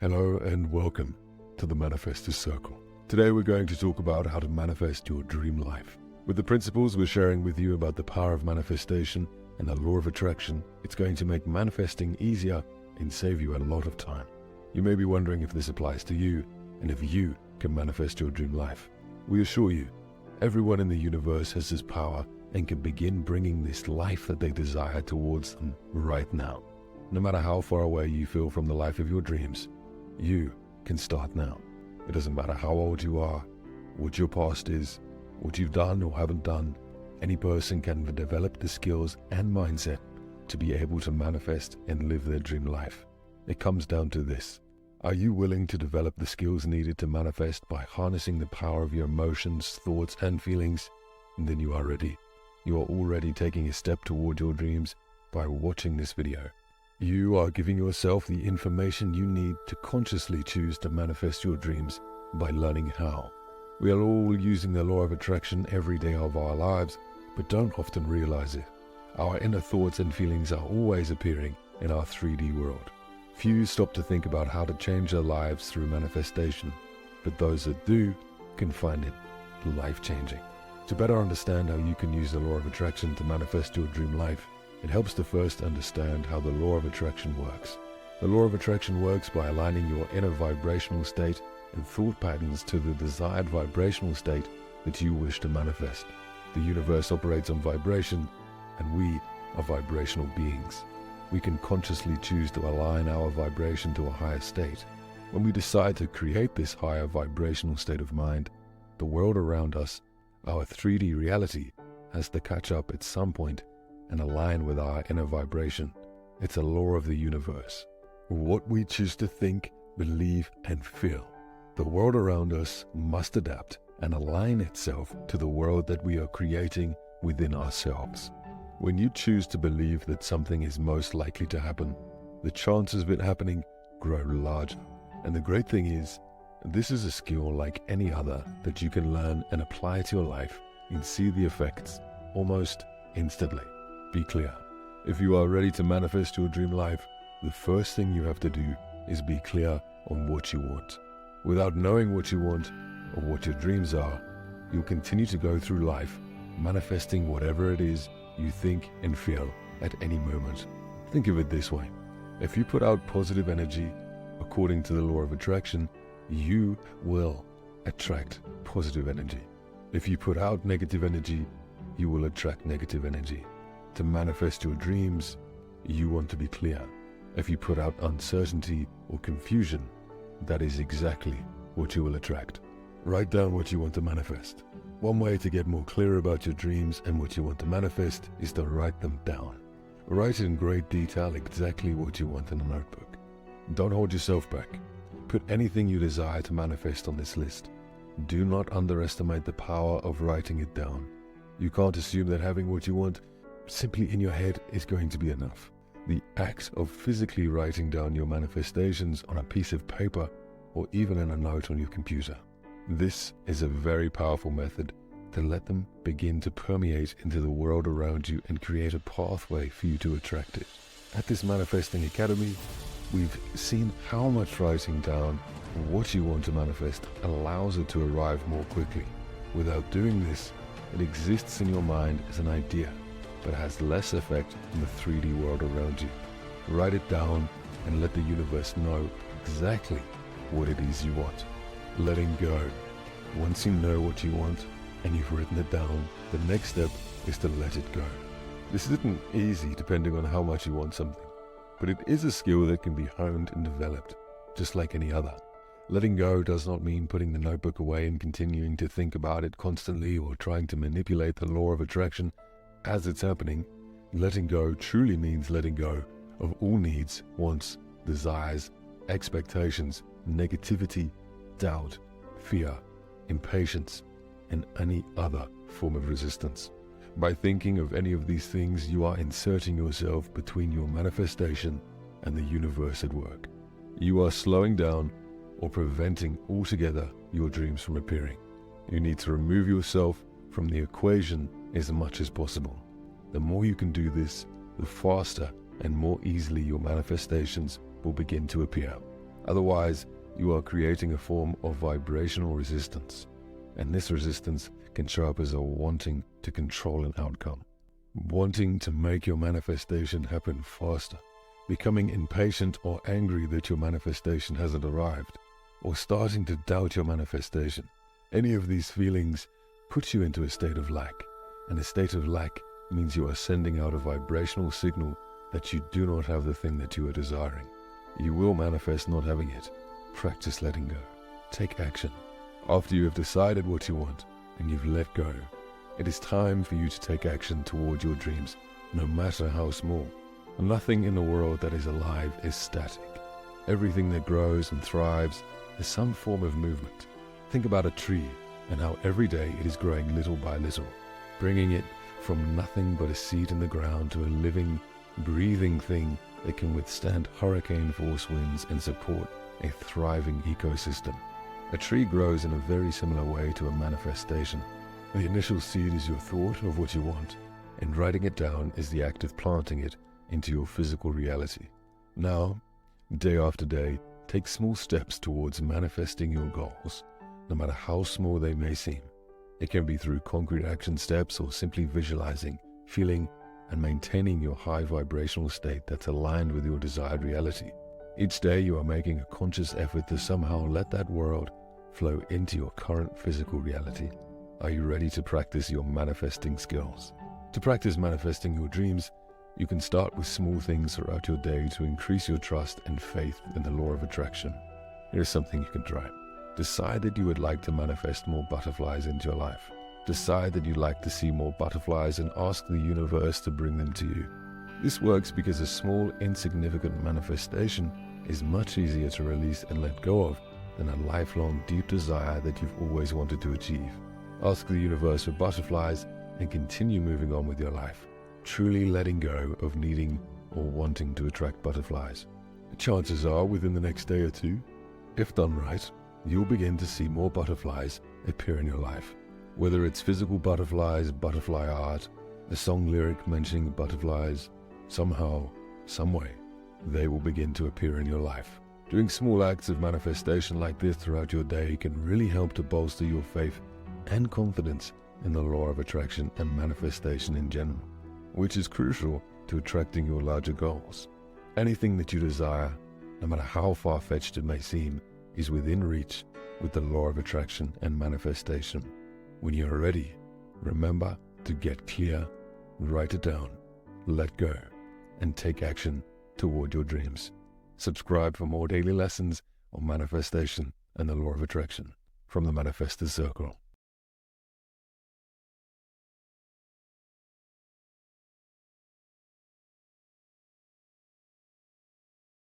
Hello and welcome to the Manifestors Circle. Today we're going to talk about how to manifest your dream life. With the principles we're sharing with you about the power of manifestation and the law of attraction, it's going to make manifesting easier and save you a lot of time. You may be wondering if this applies to you and if you can manifest your dream life. We assure you, everyone in the universe has this power and can begin bringing this life that they desire towards them right now. No matter how far away you feel from the life of your dreams, you can start now. It doesn't matter how old you are, what your past is, what you've done or haven't done. Any person can develop the skills and mindset to be able to manifest and live their dream life. It comes down to this. Are you willing to develop the skills needed to manifest by harnessing the power of your emotions, thoughts, and feelings? And then you are ready. You are already taking a step toward your dreams by watching this video. You are giving yourself the information you need to consciously choose to manifest your dreams by learning how. We are all using the law of attraction every day of our lives, but don't often realize it. Our inner thoughts and feelings are always appearing in our 3D world. Few stop to think about how to change their lives through manifestation, but those that do can find it life-changing. To better understand how you can use the law of attraction to manifest your dream life, it helps to first understand how the law of attraction works. The law of attraction works by aligning your inner vibrational state and thought patterns to the desired vibrational state that you wish to manifest. The universe operates on vibration, and we are vibrational beings. We can consciously choose to align our vibration to a higher state. When we decide to create this higher vibrational state of mind, the world around us, our 3D reality, has to catch up at some point and align with our inner vibration. It's a law of the universe. What we choose to think, believe, and feel. The world around us must adapt and align itself to the world that we are creating within ourselves. When you choose to believe that something is most likely to happen, the chances of it happening grow larger. And the great thing is, this is a skill like any other that you can learn and apply to your life and see the effects almost instantly. Be clear. If you are ready to manifest your dream life, the first thing you have to do is be clear on what you want. Without knowing what you want or what your dreams are, you'll continue to go through life manifesting whatever it is you think and feel at any moment. Think of it this way. If you put out positive energy, according to the law of attraction, you will attract positive energy. If you put out negative energy, you will attract negative energy. To manifest your dreams, you want to be clear. If you put out uncertainty or confusion, that is exactly what you will attract. Write down what you want to manifest. One way to get more clear about your dreams and what you want to manifest is to write them down. Write in great detail exactly what you want in a notebook. Don't hold yourself back. Put anything you desire to manifest on this list. Do not underestimate the power of writing it down. You can't assume that having what you want simply in your head is going to be enough. The act of physically writing down your manifestations on a piece of paper or even in a note on your computer. This is a very powerful method to let them begin to permeate into the world around you and create a pathway for you to attract it. At this Manifesting Academy, we've seen how much writing down what you want to manifest allows it to arrive more quickly. Without doing this, it exists in your mind as an idea, but has less effect in the 3D world around you. Write it down and let the universe know exactly what it is you want. Letting go. Once you know what you want and you've written it down, the next step is to let it go. This isn't easy depending on how much you want something, but it is a skill that can be honed and developed, just like any other. Letting go does not mean putting the notebook away and continuing to think about it constantly or trying to manipulate the law of attraction as it's happening. Letting go truly means letting go of all needs, wants, desires, expectations, negativity, doubt, fear, impatience, and any other form of resistance. By thinking of any of these things, you are inserting yourself between your manifestation and the universe at work. You are slowing down or preventing altogether your dreams from appearing. You need to remove yourself from the equation as much as possible. The more you can do this, the faster and more easily your manifestations will begin to appear. Otherwise, you are creating a form of vibrational resistance, and this resistance can show up as a wanting to control an outcome, wanting to make your manifestation happen faster, becoming impatient or angry that your manifestation hasn't arrived, or starting to doubt your manifestation. Any of these feelings put you into a state of lack, and a state of lack means you are sending out a vibrational signal that you do not have the thing that you are desiring. You will manifest not having it. Practice letting go. Take action. After you have decided what you want and you've let go, it is time for you to take action toward your dreams, no matter how small. Nothing in the world that is alive is static. Everything that grows and thrives is some form of movement. Think about a tree and how every day it is growing little by little, bringing it from nothing but a seed in the ground to a living, breathing thing that can withstand hurricane force winds and support a thriving ecosystem. A tree grows in a very similar way to a manifestation. The initial seed is your thought of what you want, and writing it down is the act of planting it into your physical reality. Now, day after day, take small steps towards manifesting your goals, no matter how small they may seem. It can be through concrete action steps or simply visualizing, feeling, and maintaining your high vibrational state that's aligned with your desired reality. Each day you are making a conscious effort to somehow let that world flow into your current physical reality. Are you ready to practice your manifesting skills? To practice manifesting your dreams, you can start with small things throughout your day to increase your trust and faith in the law of attraction. Here's something you can try. Decide that you would like to manifest more butterflies into your life. Decide that you'd like to see more butterflies and ask the universe to bring them to you. This works because a small, insignificant manifestation is much easier to release and let go of than a lifelong, deep desire that you've always wanted to achieve. Ask the universe for butterflies and continue moving on with your life, truly letting go of needing or wanting to attract butterflies. Chances are, within the next day or two, if done right, you'll begin to see more butterflies appear in your life. Whether it's physical butterflies, butterfly art, a song lyric mentioning butterflies, somehow, someway, they will begin to appear in your life. Doing small acts of manifestation like this throughout your day can really help to bolster your faith and confidence in the law of attraction and manifestation in general, which is crucial to attracting your larger goals. Anything that you desire, no matter how far-fetched it may seem, is within reach with the law of attraction and manifestation. When you're ready, remember to get clear, write it down, let go, and take action toward your dreams. Subscribe for more daily lessons on manifestation and the law of attraction from the Manifestors Circle.